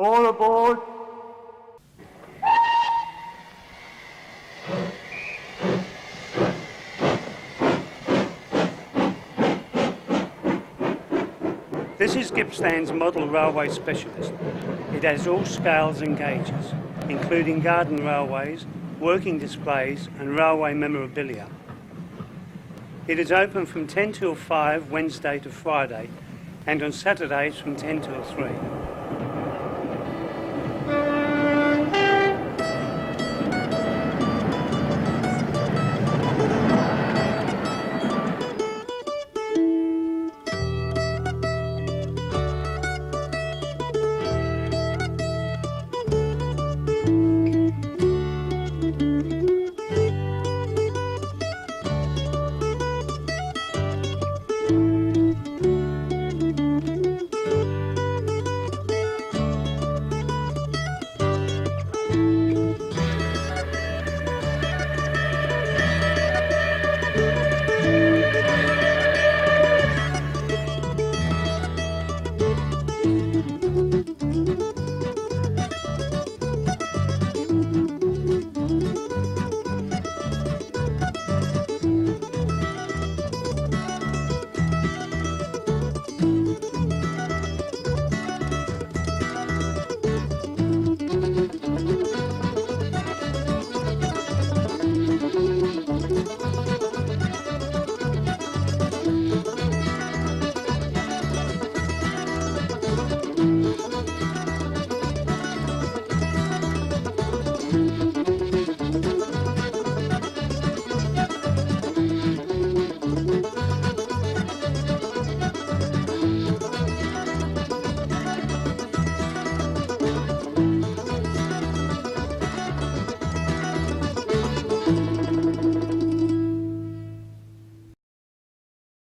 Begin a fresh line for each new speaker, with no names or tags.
All aboard! This is Gippsland's model railway specialist. It has all scales and gauges, including garden railways, working displays and railway memorabilia. It is open from 10 till 5 Wednesday to Friday and on Saturdays from 10 till 3.